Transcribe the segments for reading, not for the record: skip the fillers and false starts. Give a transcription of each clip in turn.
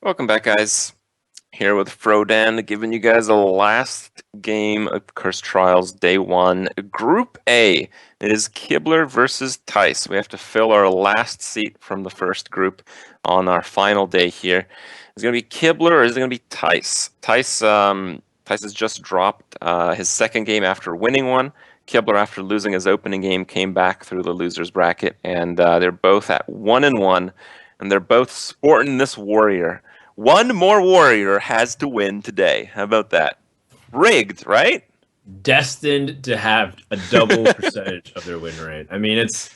Welcome back, guys. Here with Frodan, giving you guys a last game of Curse Trials Day 1. Group A. It is Kibler versus Thijs. We have to fill our last seat from the first group on our final day here. Is it going to be Kibler or is it going to be Thijs? Thijs has just dropped his second game after winning one. Kibler, after losing his opening game, came back through the losers bracket, and they're both at 1-1, and they're both sporting this warrior. One more warrior has to win today. How about that? Rigged, right? Destined to have a double percentage of their win rate. I mean, it's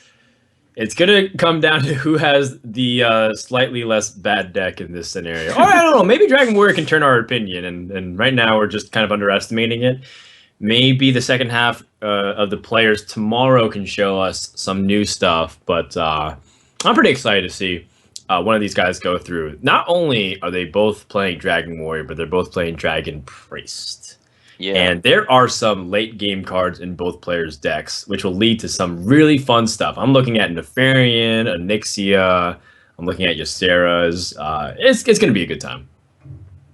gonna come down to who has the slightly less bad deck in this scenario. Or I don't know, maybe Dragon Warrior can turn our opinion, and right now we're just kind of underestimating it. Maybe the second half of the players tomorrow can show us some new stuff, but I'm pretty excited to see one of these guys go through. Not only are they both playing Dragon Warrior, but they're both playing Dragon Priest. Yeah. And there are some late game cards in both players' decks, which will lead to some really fun stuff. I'm looking at Nefarian, Onyxia. I'm looking at Ysera's. It's going to be a good time.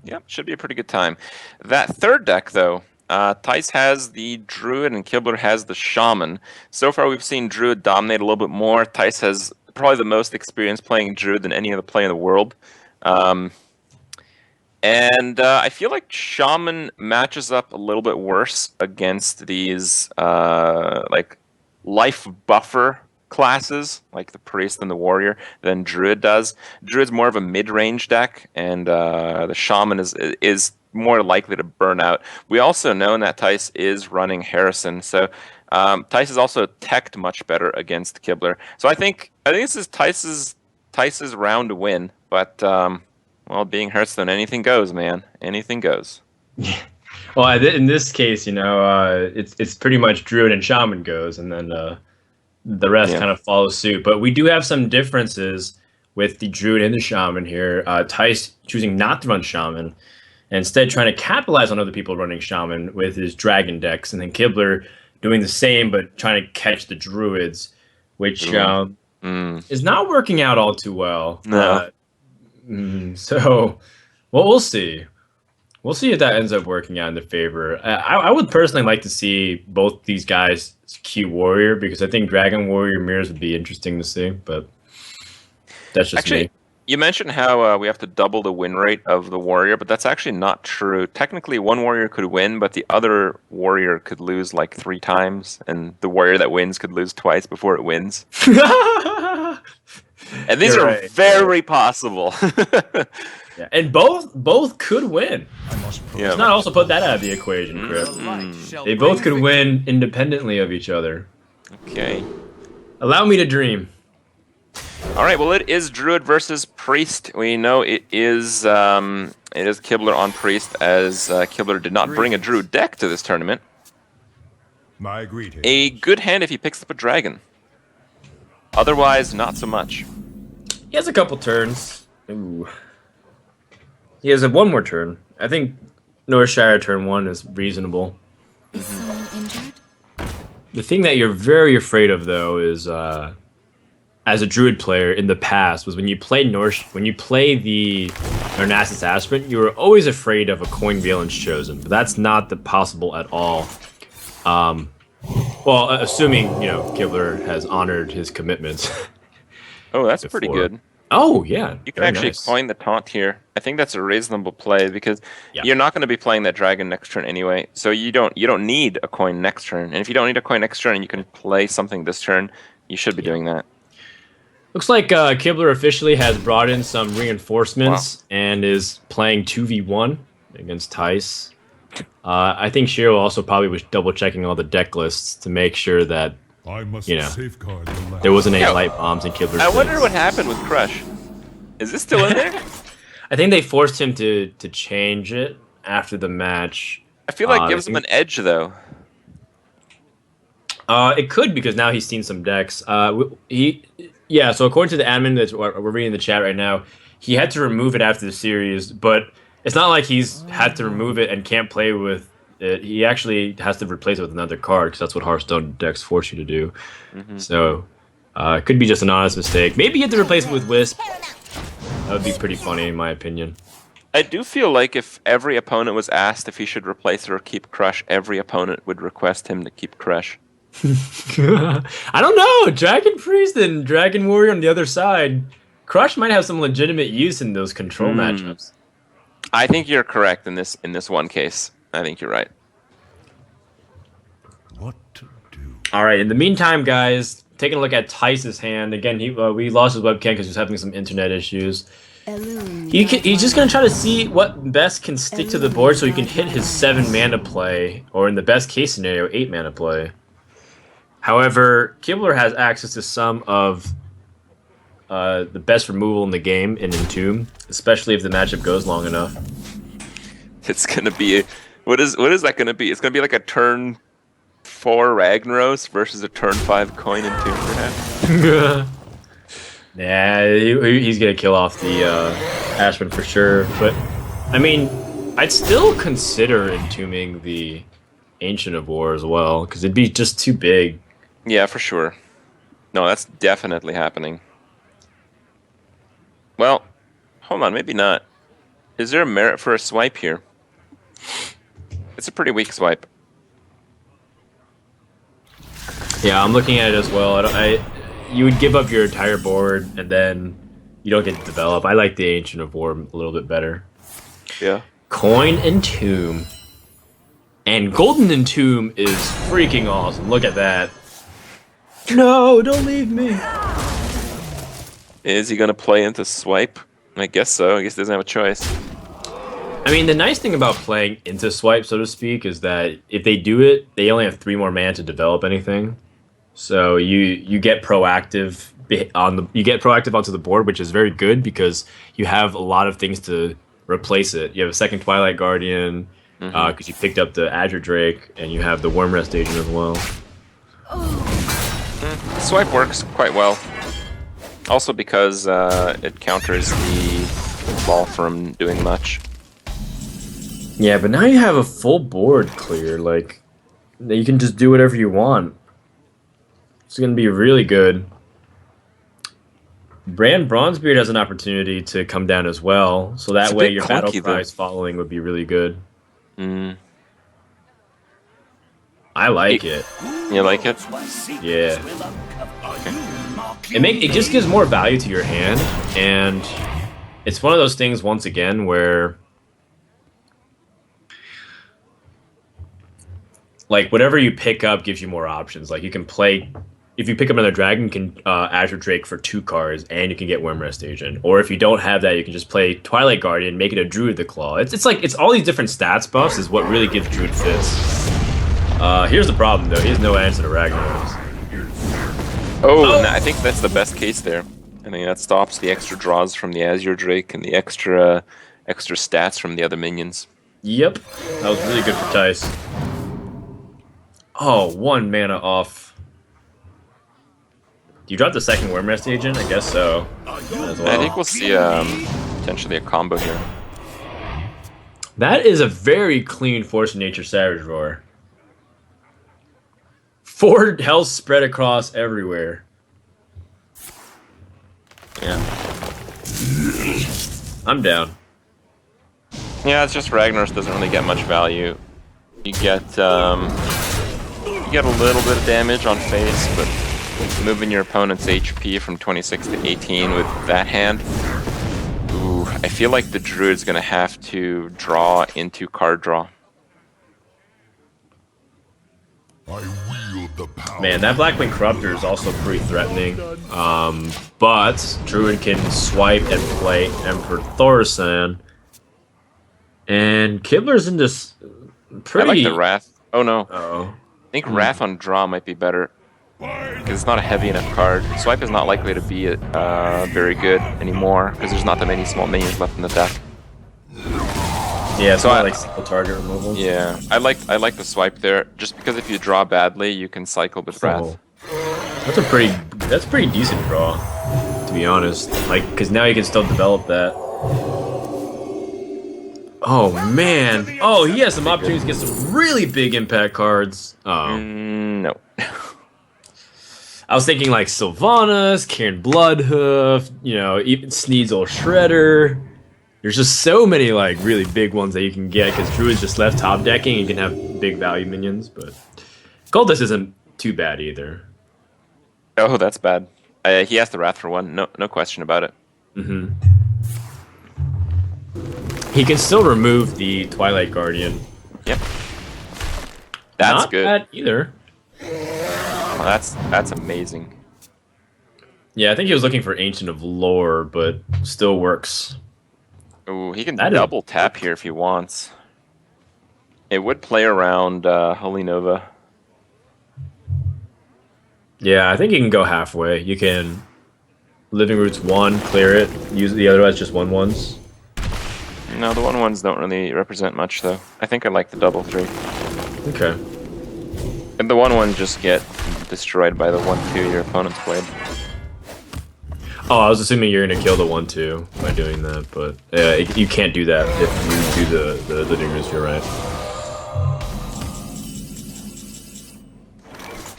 Yep, should be a pretty good time. That third deck, though, Thijs has the Druid and Kibler has the Shaman. So far, we've seen Druid dominate a little bit more. Thijs has probably the most experience playing Druid than any other player in the world. And I feel like Shaman matches up a little bit worse against these like life buffer classes, like the Priest and the Warrior, than Druid does. Druid's more of a mid-range deck, and the Shaman is more likely to burn out. We also know that Thijs is running Harrison, so Thijs is also teched much better against Kibler. So I think this is Thijs's round to win, but well, being Hearthstone, anything goes, man. Anything goes. Well, in this case, you know, it's pretty much Druid and Shaman goes, and then the rest kind of follows suit. But we do have some differences with the Druid and the Shaman here. Thijs choosing not to run Shaman, and instead trying to capitalize on other people running Shaman with his Dragon decks, and then Kibler doing the same, but trying to catch the Druids, which is not working out all too well. No. So, well, we'll see. We'll see if that ends up working out in their favor. I would personally like to see both these guys Q Warrior, because I think Dragon Warrior mirrors would be interesting to see, but that's just actually, me. You mentioned how we have to double the win rate of the Warrior, but that's actually not true. Technically, one Warrior could win, but the other Warrior could lose like 3 times, and the Warrior that wins could lose twice before it wins. And these are very possible. Yeah, and both could win. Let's not also put that out of the equation, Krip. They both could win independently of each other. Okay. Allow me to dream. All right. Well, it is Druid versus Priest. We know it is Kibler on Priest, as Kibler did not bring a Druid deck to this tournament. My greetings. A good hand if he picks up a dragon. Otherwise, not so much. He has a couple turns. Ooh. He has one more turn. I think Northshire turn 1 is reasonable. Is someone injured? The thing that you're very afraid of, though, is as a Druid player in the past, was when you play the Narnassus Aspirant, you were always afraid of a coin valence chosen, but that's not possible at all. Well, assuming, you know, Kibler has honored his commitments. Oh, that's pretty good. Oh, yeah. You can actually coin the taunt here. I think that's a reasonable play, because you're not going to be playing that dragon next turn anyway. So you don't need a coin next turn. And if you don't need a coin next turn and you can play something this turn, you should be doing that. Looks like Kibler officially has brought in some reinforcements and is playing 2v1 against Thijs. I think Shiro also probably was double checking all the deck lists to make sure that, you know, there wasn't any light bombs in Kibler's I wonder what happened with Crush. Is this still in there? I think they forced him to change it after the match. I feel like it gives him an edge, though. It could, because now he's seen some decks. So according to the admin that we're reading in the chat right now, he had to remove it after the series, but it's not like he's had to remove it and can't play with it. He actually has to replace it with another card, because that's what Hearthstone decks force you to do. So it could be just an honest mistake. Maybe he had to replace it with Wisp. That would be pretty funny, in my opinion. I do feel like if every opponent was asked if he should replace or keep Crush, every opponent would request him to keep Crush. I don't know. Dragon Priest and Dragon Warrior on the other side. Crush might have some legitimate use in those control matchups. I think you're correct in this one case. I think you're right. What to do? All right. In the meantime, guys, taking a look at Thijs' hand. Again, we lost his webcam because he was having some internet issues. He's just going to try to see what best can stick to the board so he can hit his 7 mana play, or in the best case scenario, 8 mana play. However, Kibler has access to some of the best removal in the game in Entomb, especially if the matchup goes long enough. It's going to be... What is that going to be? It's going to be like a turn 4 Ragnaros versus a turn 5 coin Entomb, perhaps? Yeah, he's gonna kill off the Ashman for sure. But I mean, I'd still consider entombing the Ancient of War as well, because it'd be just too big. Yeah, for sure. No, that's definitely happening. Well, hold on, maybe not. Is there a merit for a swipe here? It's a pretty weak swipe. Yeah, I'm looking at it as well. You would give up your entire board, and then you don't get to develop. I like the Ancient of War a little bit better. Yeah. Coin Entomb. And Golden Entomb is freaking awesome. Look at that. No, don't leave me. Is he going to play into swipe? I guess so. I guess he doesn't have a choice. I mean, the nice thing about playing into swipe, so to speak, is that if they do it, they only have 3 more mana to develop anything. So you get proactive onto the board, which is very good because you have a lot of things to replace it. You have a second Twilight Guardian because you picked up the Azure Drake, and you have the Wormrest Agent as well. Swipe works quite well. Also because it counters the ball from doing much. Yeah, but now you have a full board clear. Like, you can just do whatever you want. It's going to be really good. Brand Bronzebeard has an opportunity to come down as well, so that way your battle prize following would be really good. I like it. You like it? Yeah. It just gives more value to your hand, and it's one of those things once again where like whatever you pick up gives you more options. Like you can play. If you pick up another dragon, you can Azure Drake for 2 cards, and you can get Wormrest Agent. Or if you don't have that, you can just play Twilight Guardian, make it a Druid the Claw. It's all these different stats buffs is what really gives Druid fits. Here's the problem though, he has no answer to Ragnaros. Oh, no, I think that's the best case there. I think that stops the extra draws from the Azure Drake and the extra stats from the other minions. Yep, that was really good for Thijs. Oh, 1 mana off. Do you drop the second Wormrest Agent? I guess so. As well. I think we'll see potentially a combo here. That is a very clean Force of Nature Savage Roar. 4 health spread across everywhere. Yeah. I'm down. Yeah, it's just Ragnaros doesn't really get much value. You get a little bit of damage on face, but moving your opponent's HP from 26 to 18 with that hand. Ooh, I feel like the Druid's gonna have to draw into card draw. I wield the power. Man, that Blackwing Corruptor is also pretty threatening. But Druid can swipe and play Emperor Thaurissan. And Kibler's in this pretty... I like the Wrath. Oh no. Uh-oh. I think Wrath on draw might be better. Because it's not a heavy enough card. Swipe is not likely to be very good anymore, because there's not that many small minions left in the deck. Yeah, so I like single target removal. Yeah, I like the swipe there, just because if you draw badly, you can cycle with Wrath. That's a pretty decent draw, to be honest. Like, because now you can still develop that. Oh man! Oh, he has some opportunities to get some really big impact cards. Oh. No. I was thinking like Sylvanas, Kieran Bloodhoof, you know, even Sneasel Shredder. There's just so many like really big ones that you can get because Druid's just left top decking. You can have big value minions, but Cultist isn't too bad either. Oh, that's bad. He has the Wrath for 1. No question about it. Mm-hmm. He can still remove the Twilight Guardian. Yep. That's Not good. bad either. Oh, that's amazing. Yeah, I think he was looking for Ancient of Lore, but still works. Ooh, he can That is- double tap here if he wants. It would play around Holy Nova. Yeah, I think you can go halfway. You can Living Roots 1, clear it, use the otherwise just 1/1s. No, the 1/1s don't really represent much, though. I think I like the double 3. Okay. And the 1/1 just get destroyed by the 1/2 your opponent's played. Oh, I was assuming you're gonna kill the 1/2 by doing that, but you can't do that if you do the Living Roots. You're right.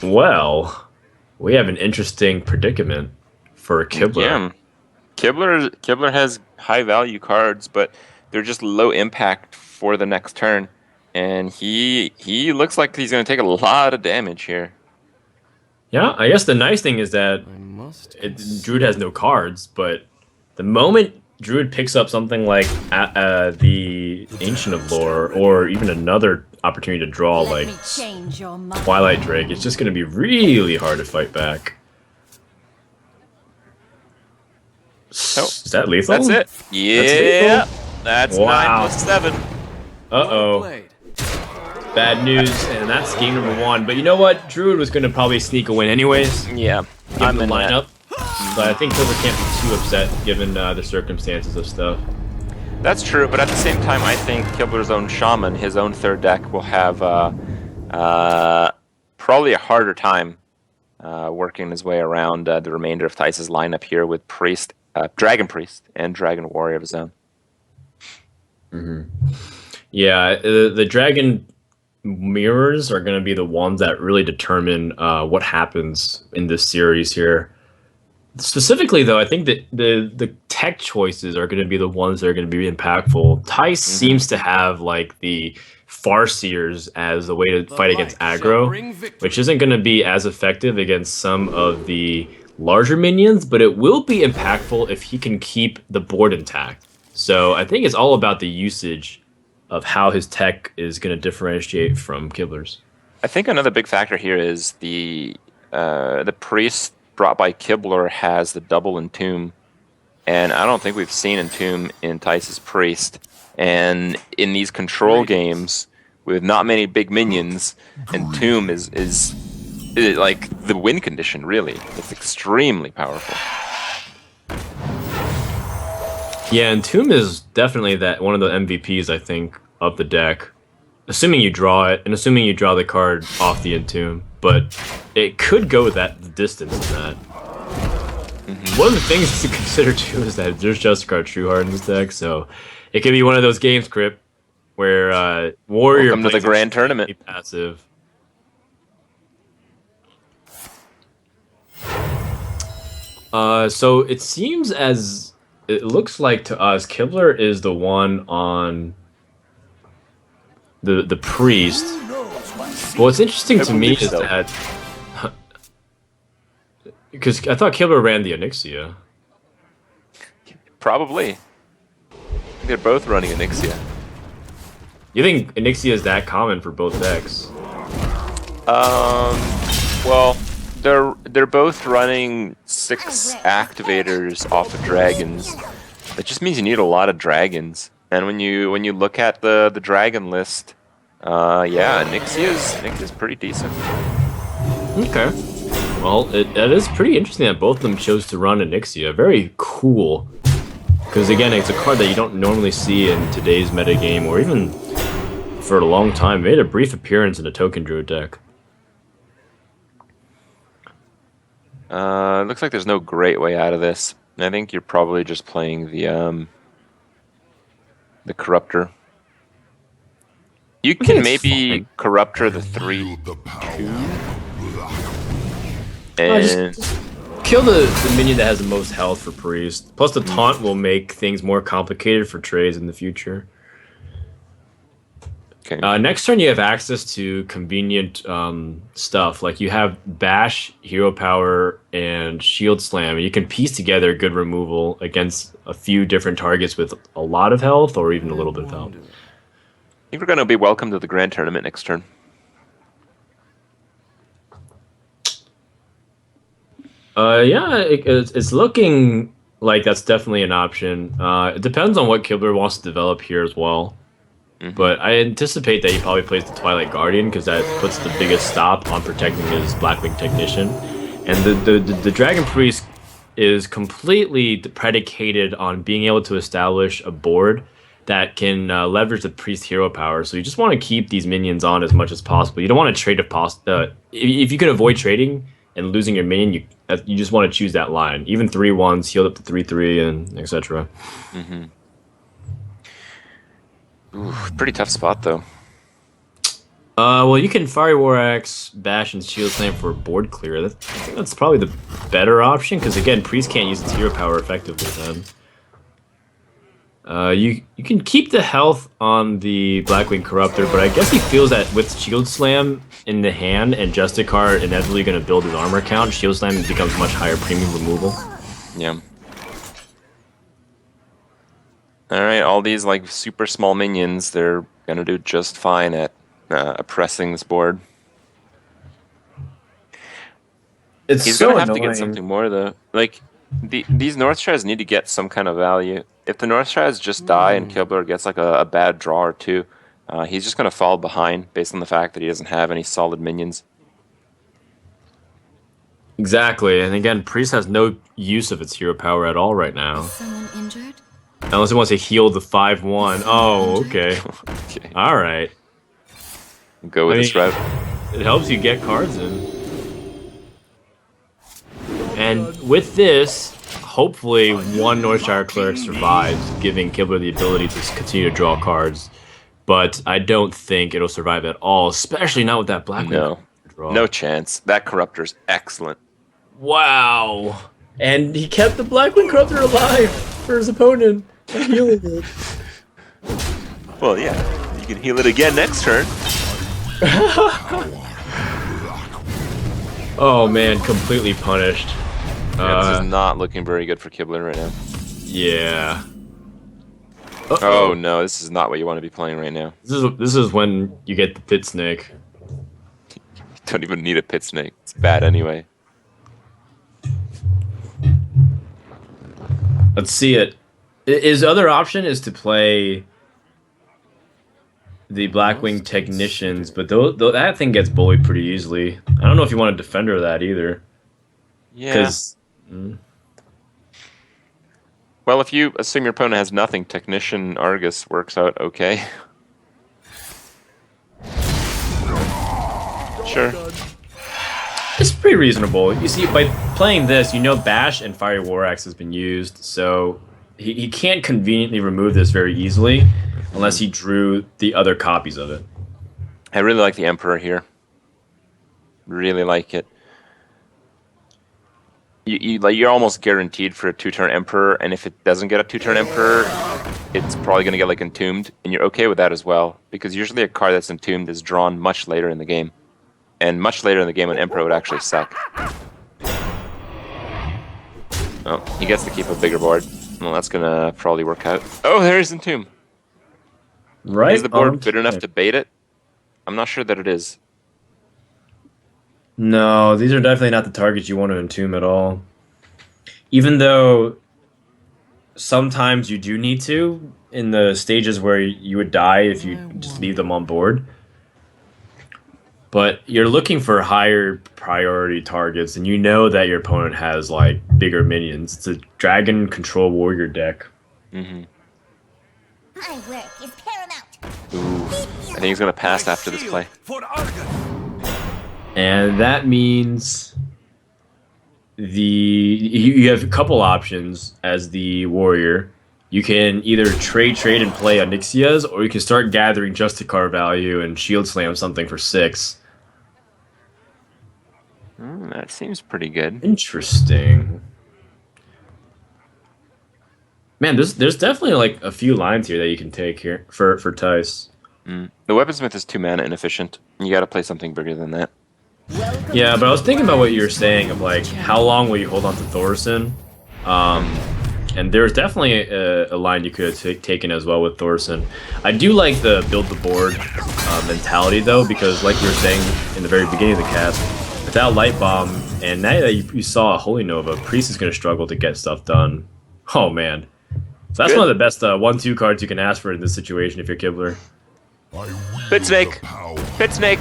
Well, we have an interesting predicament for Kibler. Yeah. Kibler has high value cards, but they're just low impact for the next turn. And he looks like he's going to take a lot of damage here. Yeah, I guess the nice thing is that Druid has no cards, but the moment Druid picks up something like the Ancient of Lore, or even another opportunity to draw like Twilight Drake, it's just going to be really hard to fight back. Oh, is that lethal? That's it. Yeah, that's Wow. 9+7. Uh-oh. Bad news, and that's game number 1. But you know what? Druid was going to probably sneak a win anyways. Yeah, Given I'm the in that. lineup. But I think Kibler can't be too upset given the circumstances of stuff. That's true, but at the same time, I think Kibler's own Shaman, his own third deck, will have probably a harder time working his way around the remainder of Thijs' lineup here with Priest, Dragon Priest, and Dragon Warrior of his own. Yeah, the Dragon mirrors are going to be the ones that really determine what happens in this series here. Specifically, though, I think that the tech choices are going to be the ones that are going to be impactful. Thijs seems to have like the Farseers as a way to fight against aggro, which isn't going to be as effective against some of the larger minions, but it will be impactful if he can keep the board intact. So I think it's all about the usage of how his tech is going to differentiate from Kibler's. I think another big factor here is the Priest brought by Kibler has the double Entomb, and I don't think we've seen Entomb in Thijs' Priest. And in these control games with not many big minions, Entomb is like the win condition. Really, it's extremely powerful. Yeah, Entomb is definitely one of the MVPs, I think, of the deck. Assuming you draw it, and assuming you draw the card off the Entomb, but it could go that distance in that. One of the things to consider too is that there's just card Trueheart in this deck, so it could be one of those games, Krip, where Warrior Welcome to the plays grand tournament. extremely passive. So it seems as it looks like to us, Kibler is the one on the Priest. But what's interesting to me is that because I thought Kibler ran the Onyxia. Probably. They're both running Onyxia. You think Onyxia is that common for both decks? Well, they're both running 6 activators off of dragons. That just means you need a lot of dragons. And when you look at the dragon list, yeah, Onyxia's pretty decent. Okay. Well, it is pretty interesting that both of them chose to run Onyxia. Very cool. Because again, it's a card that you don't normally see in today's metagame, or even for a long time. It made a brief appearance in a token Druid deck. It looks like there's no great way out of this. I think you're probably just playing the Corruptor. You can maybe Corruptor the 3. And Just kill the minion that has the most health for priest. Plus the taunt will make things more complicated for trades in the future. okay. Next turn you have access to convenient stuff. Like you have bash, hero power, and shield slam. And you can piece together good removal against a few different targets with a lot of health or even a little bit of health. I think we're going to be welcome to the grand tournament next turn. Yeah, it's looking like that's definitely an option. It depends on what Kibler wants to develop here as well. But I anticipate that he probably plays the Twilight Guardian because that puts the biggest stop on protecting his Blackwing Technician. And the Dragon Priest is completely predicated on being able to establish a board that can leverage the Priest hero power. So you just want to keep these minions on as much as possible. You don't want to trade if you can avoid trading and losing your minion, you just want to choose that line. Even 3/1s, healed up to 3/3, and etc. Ooh, pretty tough spot, though. Well, you can Fiery War Axe, Bash, and Shield Slam for board clear. I think that's probably the better option, because again, Priest can't use its hero power effectively then. You can keep the health on the Blackwing Corruptor, but I guess he feels that with Shield Slam in the hand and Justicar inevitably going to build his armor count, Shield Slam becomes much higher premium removal. Yeah. Alright, all these like super small minions, they're going to do just fine at oppressing this board. He's so going to have to annoying. get something more, though. Like, these North Strats need to get some kind of value. If the North Strats just die and Kibler gets like a bad draw or two, he's just going to fall behind based on the fact that he doesn't have any solid minions. Exactly, and again, Priest has no use of its hero power at all right now. Someone injured? Unless he wants to heal the 5/1. Oh, okay. Okay. Alright. Go with this route. It helps you get cards in. And with this, hopefully one Northshire Cleric survives, giving Kibler the ability to continue to draw cards. But I don't think it'll survive at all, especially not with that Blackwing. No. Draw. No chance. That Corruptor's excellent. Wow. And he kept the Blackwing Corruptor alive for his opponent. Healing it. Well, yeah. You can heal it again next turn. Oh man, completely punished. Yeah, this is not looking very good for Kibler right now. Yeah. Oh no, this is not what you want to be playing right now. This is when you get the Pit Snake. You don't even need a Pit Snake. It's bad anyway. Let's see it. His other option is to play the Blackwing Technicians, but that thing gets bullied pretty easily. I don't know if you want to defender that either. Yeah. Well, if you assume your opponent has nothing, Technician Argus works out okay. Sure. It's pretty reasonable. You see, by playing this, you know Bash and Fiery War Axe has been used, so he can't conveniently remove this very easily unless he drew the other copies of it. I really like the Emperor here. Really like it. You're almost guaranteed for a 2-turn Emperor, and if it doesn't get a 2-turn Emperor, it's probably going to get like Entombed, and you're okay with that as well, because usually a card that's Entombed is drawn much later in the game. And much later in the game, an Emperor would actually suck. Oh, he gets to keep a bigger board. Well, that's going to probably work out. Oh, there's Entomb. Right. Is the board good enough to bait it? I'm not sure that it is. No, these are definitely not the targets you want to entomb at all. Even though sometimes you do need to in the stages where you would die if you just leave them on board. But you're looking for higher priority targets, and you know that your opponent has like bigger minions. It's a Dragon Control Warrior deck. Mm-hmm. My work is paramount. Ooh, I think he's going to pass after this play. And that means you have a couple options as the warrior. You can either trade and play Onyxias, or you can start gathering Justicar value and Shield Slam something for 6. That seems pretty good. Interesting. Man, there's definitely like a few lines here that you can take here for Thijs. The Weaponsmith is 2 mana inefficient. You got to play something bigger than that. Yeah, but I was thinking about what you were saying of like how long will you hold on to Thorson, and there's definitely a line you could have taken as well with Thorson. I do like the build the board mentality though, because like you were saying in the very beginning of the cast, without Light Bomb and now that you saw a Holy Nova, Priest is going to struggle to get stuff done. Oh man, so that's Good. one of the best 1/2 cards you can ask for in this situation if you're Kibler. Pit Snake! Pit Snake!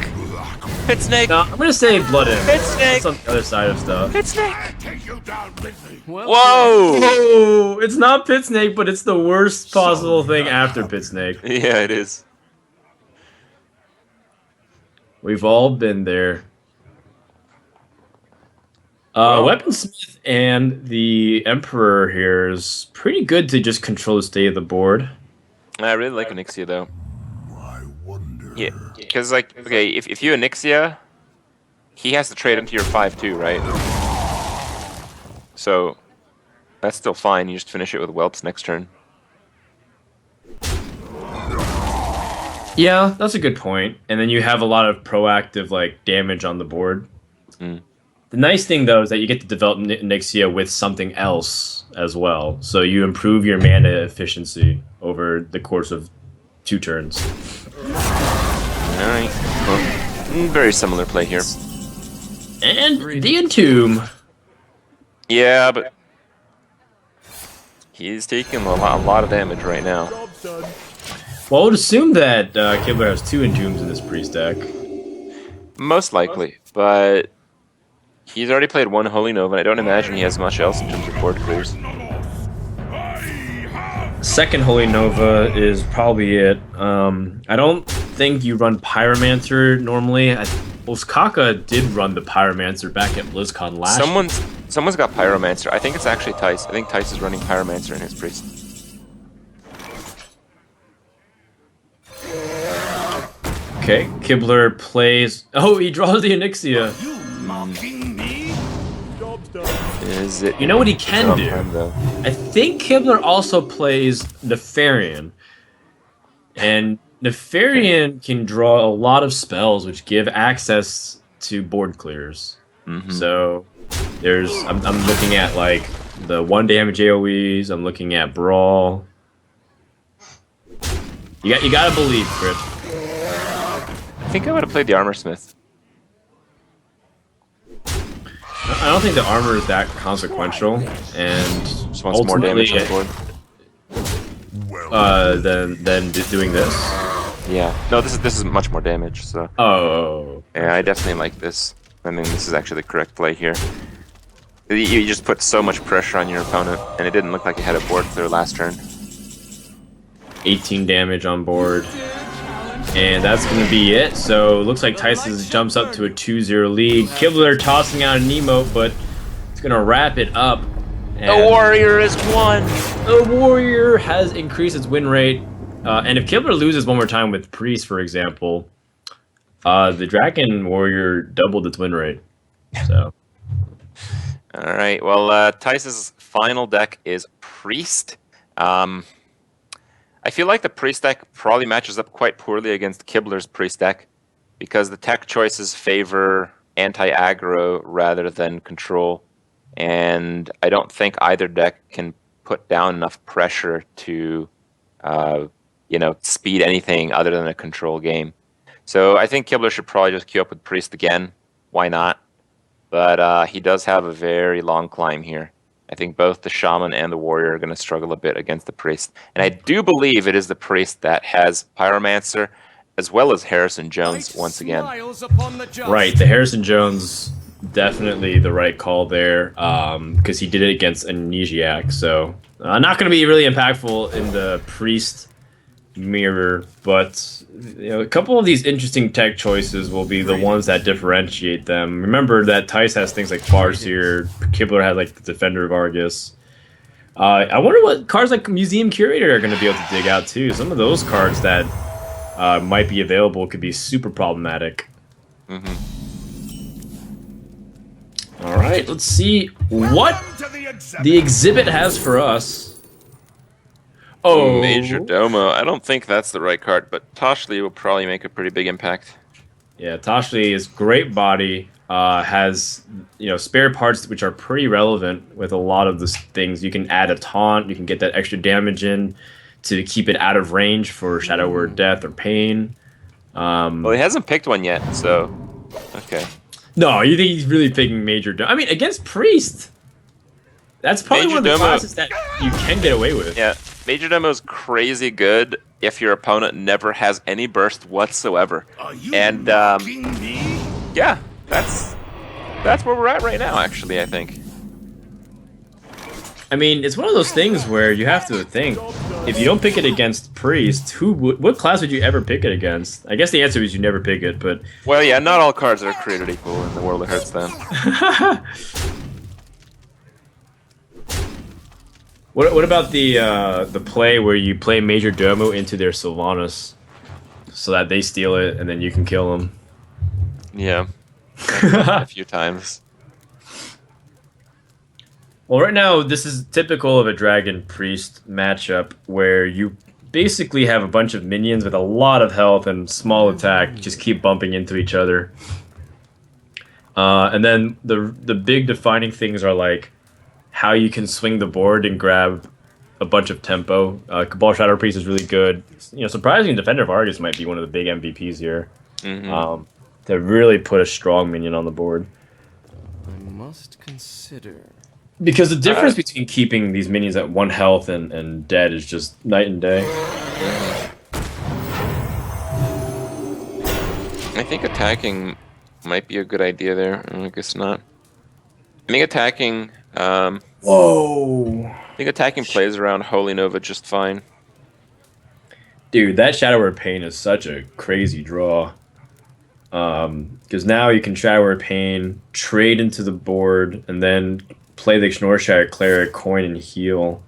Pit Snake! No, I'm gonna say Blood In. Pit Snake! That's on the other side of stuff. Pit Snake! Take you down with me. Whoa! Oh, it's not Pit Snake, but it's the worst possible thing after Pit Snake. Yeah, it is. We've all been there. Weaponsmith and the Emperor here is pretty good to just control the state of the board. I really like Onyxia though. I wonder. Yeah, because like, okay, if you Onyxia, he has to trade into your 5/2, right? So that's still fine. You just finish it with Whelps next turn. Yeah, that's a good point. And then you have a lot of proactive like damage on the board. The nice thing though is that you get to develop Nyxia with something else as well. So you improve your mana efficiency over the course of 2 turns. Alright. Well, very similar play here. And the Entomb. Yeah, but he's taking a lot of damage right now. Well, I would assume that Kibler has 2 Entombs in this priest deck. Most likely, but he's already played 1 Holy Nova, and I don't imagine he has much else in terms of board clears. Second Holy Nova is probably it. I don't think you run Pyromancer normally. Kaka did run the Pyromancer back at BlizzCon last year. Someone's got Pyromancer. I think it's actually Thijs. I think Thijs is running Pyromancer in his priest. Okay, Kibler plays... Oh, he draws the Onyxia. Is it? You know what he can do? Though. I think Kibler also plays Nefarian. And Nefarian can draw a lot of spells which give access to board clears. So there's I'm looking at like the 1 damage AoEs, I'm looking at Brawl. You gotta believe, Krip. I think I would have played the Armor Smith. I don't think the armor is that consequential, and Just wants more damage on the board. than doing this. Yeah. No, this is much more damage. So. Oh. Yeah, I definitely like this. I mean, this is actually the correct play here. You just put so much pressure on your opponent, and it didn't look like he had a board clear last turn. 18 damage on board. And that's going to be it. So it looks like Tyson jumps up to a 2-0 lead. Kibler tossing out an emote, but it's going to wrap it up. And The Warrior is won! the Warrior has increased its win rate. And if Kibler loses one more time with Priest, for example, the Dragon Warrior doubled its win rate. So. Alright, well, Thijs' final deck is Priest. I feel like the Priest deck probably matches up quite poorly against Kibler's Priest deck because the tech choices favor anti-aggro rather than control, and I don't think either deck can put down enough pressure to, speed anything other than a control game. So I think Kibler should probably just queue up with Priest again. Why not? But he does have a very long climb here. I think both the Shaman and the Warrior are going to struggle a bit against the Priest. And I do believe it is the Priest that has Pyromancer, as well as Harrison Jones once again. Right, the Harrison Jones, definitely the right call there, because he did it against Amnesiac. So not going to be really impactful in the Priest mirror, but a couple of these interesting tech choices will be the ones that differentiate them. Remember that Thijs has things like Farseer, Kibler has like the Defender of Argus. I wonder what cards like Museum Curator are going to be able to dig out too. Some of those cards that might be available could be super problematic. All right, let's see what To the exhibit. the exhibit has for us. Oh, Major Domo. I don't think that's the right card, but Toshli will probably make a pretty big impact. yeah, Toshli is great body. Has spare parts which are pretty relevant with a lot of the things. You can add a taunt. You can get that extra damage in to keep it out of range for Shadow Word Death or Pain. Well, he hasn't picked one yet, so okay. No, you think he's really picking Major Domo? I mean, against Priest, that's probably Major one of the Domo- classes that you can get away with. Yeah, Major Domo is crazy good if your opponent never has any burst whatsoever. Are you And mocking me? yeah, that's where we're at right now. Actually, I think. I mean, it's one of those things where you have to think, if you don't pick it against Priest, what class would you ever pick it against? I guess the answer is you never pick it, but Well, yeah, not all cards are created equal in the world of Hearthstone. what about the play where you play Major Domo into their Sylvanas so that they steal it and then you can kill them? Yeah, a few times. Well, right now, this is typical of a Dragon Priest matchup where you basically have a bunch of minions with a lot of health and small attack, just keep bumping into each other. And then the big defining things are like how you can swing the board and grab a bunch of tempo. Cabal Shadow Priest is really good. Surprisingly, Defender of Argus might be one of the big MVPs here. To really put a strong minion on the board. I must consider. Because the difference between keeping these minions at 1 health and dead is just night and day. I think attacking might be a good idea there. I guess not. I think attacking. Whoa! I think attacking plays around Holy Nova just fine. Dude, that Shadow Word Pain is such a crazy draw. Because now you can Shadow Word Pain, trade into the board, and then play the Schnorrshire Cleric, coin, and heal.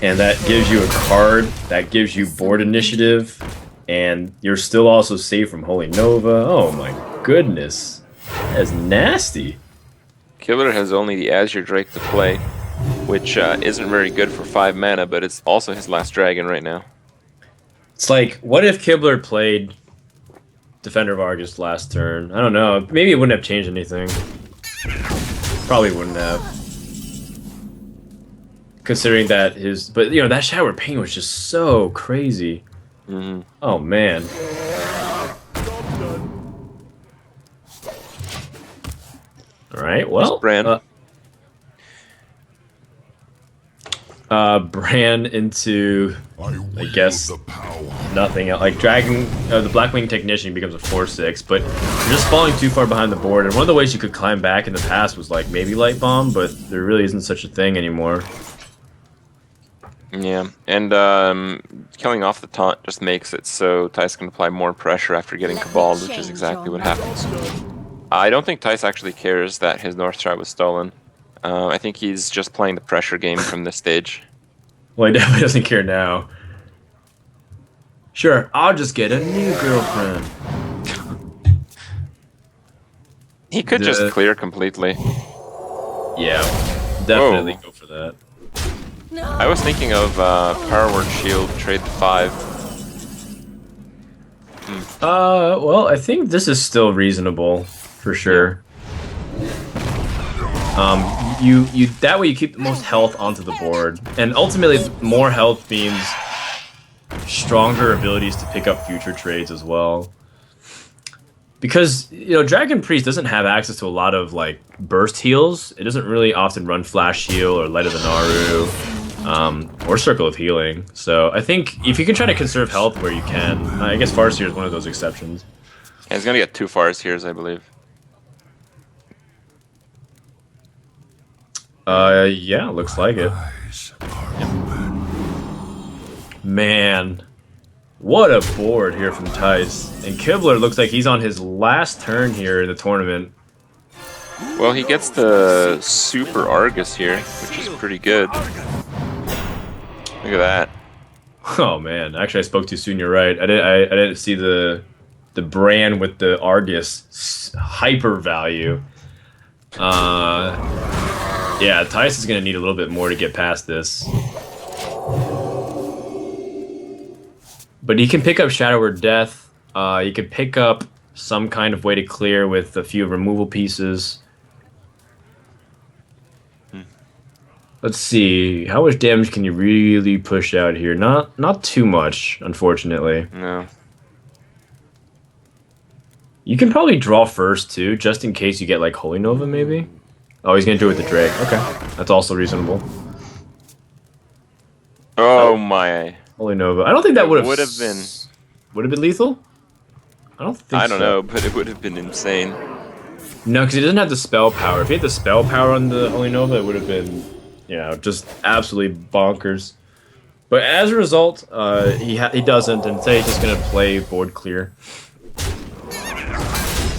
And that gives you a card, that gives you board initiative, and you're still also safe from Holy Nova. Oh my goodness. That's nasty. Kibler has only the Azure Drake to play, which isn't very good for 5 mana, but it's also his last dragon right now. It's like, what if Kibler played Defender of Argus last turn? I don't know. Maybe it wouldn't have changed anything. Probably wouldn't have. Considering that but that Shadow Word Pain was just so crazy. Oh man. All right. Well, Bran. Bran into I guess wield the power. nothing else. Like Dragon, the Blackwing Technician becomes a 4/6, but you're just falling too far behind the board. And one of the ways you could climb back in the past was like maybe Light Bomb, but there really isn't such a thing anymore. Yeah, and killing off the taunt just makes it so Thijs can apply more pressure after getting Caballed, which is exactly what happens. I don't think Thijs actually cares that his North Star was stolen. I think he's just playing the pressure game from this stage. Well, he definitely doesn't care now. Sure, I'll just get a new girlfriend. He could just clear completely. Yeah, definitely go for that. I was thinking of Power Word Shield, trade the 5. Well, I think this is still reasonable, for sure. You that way you keep the most health onto the board, and ultimately more health means stronger abilities to pick up future trades as well. Because Dragon Priest doesn't have access to a lot of like burst heals. It doesn't really often run Flash Heal or Light of the Naru, or Circle of Healing. So I think if you can try to conserve health where you can, I guess Farseer is one of those exceptions. And he's gonna get 2 Farseers, I believe. Yeah, looks like it. Man, what a board here from Thijs. And Kibler looks like he's on his last turn here in the tournament. Well, he gets the Super Argus here, which is pretty good. Look at that. Oh man, actually I spoke too soon. You're right. I didn't see the brand with the Argus hyper value. Yeah, Thijs is gonna need a little bit more to get past this. But he can pick up Shadow or Death. He can pick up some kind of way to clear with a few removal pieces. Let's see. How much damage can you really push out here? Not too much, unfortunately. No. You can probably draw first, too, just in case you get, like, Holy Nova, maybe? Oh, he's gonna do it with the Drake. Okay. That's also reasonable. Oh my. Holy Nova. I don't think that would have... Would have been. Would have been lethal? I don't think so. I don't know, but it would have been insane. No, because he doesn't have the spell power. If he had the spell power on the Holy Nova, it would have been, you know, just absolutely bonkers. But as a result, he doesn't, and today he's just gonna play board clear.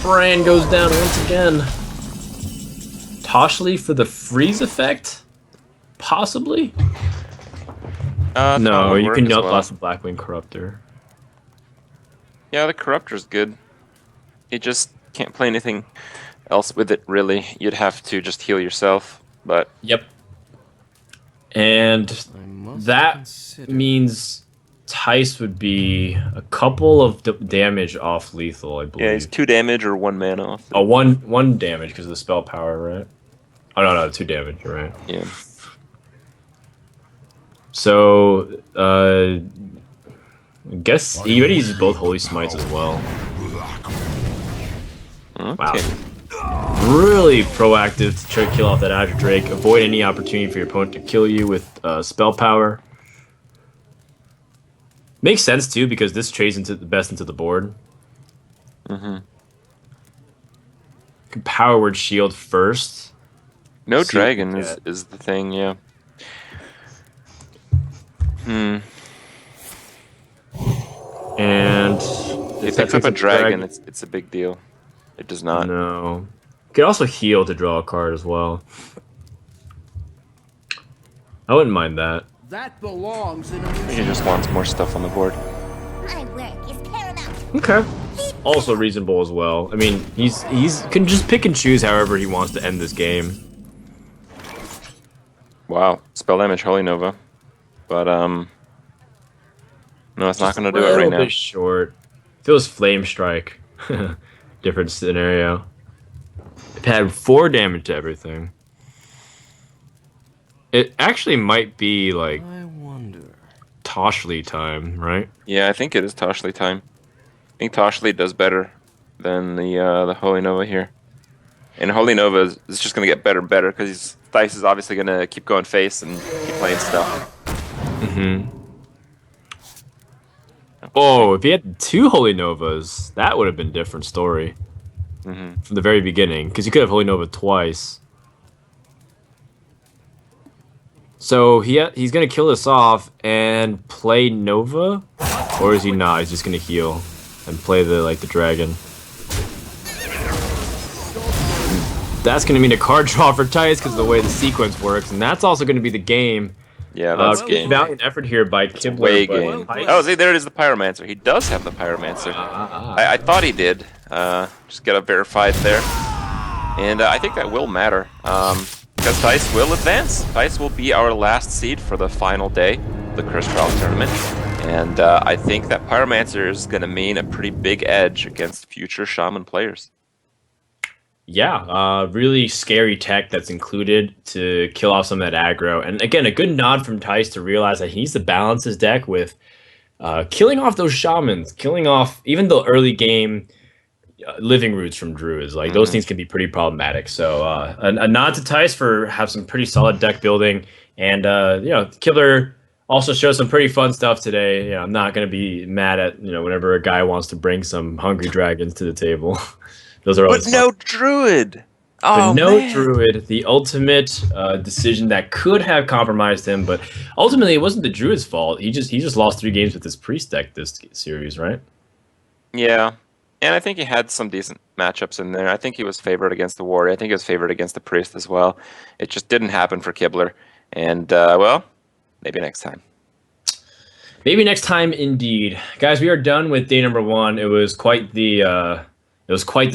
Bran goes down once again. Toshli for the freeze effect? Possibly? No, you can outblast the Blackwing Corruptor. Yeah, the Corruptor's good. You just can't play anything else with it, really. You'd have to just heal yourself, but... Yep. And that means Thijs would be a couple of damage off lethal, I believe. Yeah, he's 2 damage or 1 mana off. Oh, one damage because of the spell power, right? Oh, no, 2 damage, you're right. Yeah. So, I guess he already uses both Holy Smites as well. Okay. Wow. Really proactive to try to kill off that Azure Drake. Avoid any opportunity for your opponent to kill you with spell power. Makes sense, too, because this trades into the best into the board. Mm-hmm. Power Word Shield first. No dragon is the thing, yeah. And if it picks up a dragon, it's a big deal. It does not. No. You can also heal to draw a card as well. I wouldn't mind that. That belongs in a He just wants more stuff on the board. My work is paramount. Okay. Also reasonable as well. I mean, he's can just pick and choose however he wants to end this game. Wow, spell damage, Holy Nova, but no, it's not going to do it right A now. little bit short. Feels Flame Strike. Different scenario. It had 4 damage to everything. It actually might be like I wonder. Toshli time, right? Yeah, I think it is Toshli time. I think Toshli does better than the Holy Nova here, and Holy Nova is just going to get better and better because Thijs is obviously going to keep going face and keep playing stuff. Mm-hmm. Oh, if he had 2 Holy Novas, that would have been a different story. Mm-hmm. From the very beginning, because you could have Holy Nova twice. So he's gonna kill this off and play Nova, or is he not? He's just gonna heal and play the dragon. That's gonna mean a card draw for Thijs because of the way the sequence works, and that's also gonna be the game. Yeah, that's game. Valiant effort here by Kibler. Way but game. Thijs- Oh, see, there it is, the Pyromancer. He does have the Pyromancer. I thought he did. Just got to verify it there. And I think that will matter. Because Thijs will advance. Thijs will be our last seed for the final day of the Curse Trial Tournament. And I think that Pyromancer is going to mean a pretty big edge against future Shaman players. Yeah, really scary tech that's included to kill off some of that aggro. And again, a good nod from Thijs to realize that he needs to balance his deck with killing off those shamans, killing off even the early game living roots from Druids. Like those things can be pretty problematic. So a nod to Thijs for have some pretty solid deck building. And Kibler also showed some pretty fun stuff today. You know, I'm not going to be mad at whenever a guy wants to bring some hungry dragons to the table. Those are always But no Druid! But no man. Druid, the ultimate decision that could have compromised him, but ultimately it wasn't the Druid's fault. He just lost 3 games with his priest deck this series, right? Yeah, and I think he had some decent matchups in there. I think he was favored against the Warrior. I think he was favored against the Priest as well. It just didn't happen for Kibler. And, well, maybe next time. Maybe next time, indeed. Guys, we are done with day number 1. It was quite the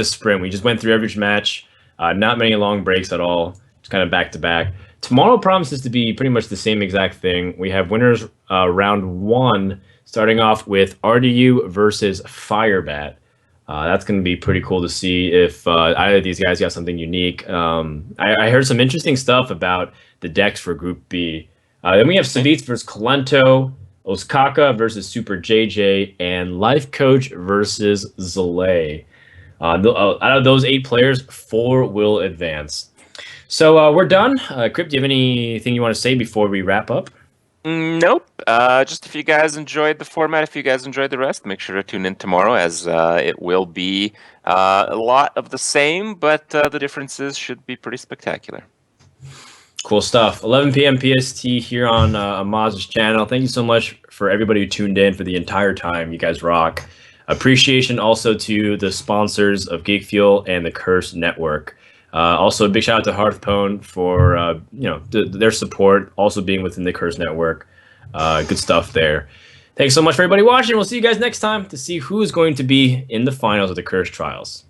sprint. We just went through every match. Not many long breaks at all. Just kind of back to back. Tomorrow promises to be pretty much the same exact thing. We have winners round 1, starting off with RDU versus Firebat. That's going to be pretty cool to see if either of these guys got something unique. I heard some interesting stuff about the decks for Group B. Then we have Savitz versus Kalento, Oskaka versus Super JJ, and Life Coach versus Zalay. Out of those 8 players, 4 will advance. So we're done. Krip, do you have anything you want to say before we wrap up? Nope. Just if you guys enjoyed the format, if you guys enjoyed the rest, make sure to tune in tomorrow, as it will be a lot of the same, but the differences should be pretty spectacular. Cool stuff. 11 p.m. PST here on Amaz's channel. Thank you so much for everybody who tuned in for the entire time. You guys rock. Appreciation also to the sponsors of Geek Fuel and the Curse Network. Also, a big shout out to Hearthpone for their support, also being within the Curse Network. Good stuff there. Thanks so much for everybody watching. We'll see you guys next time to see who is going to be in the finals of the Curse Trials.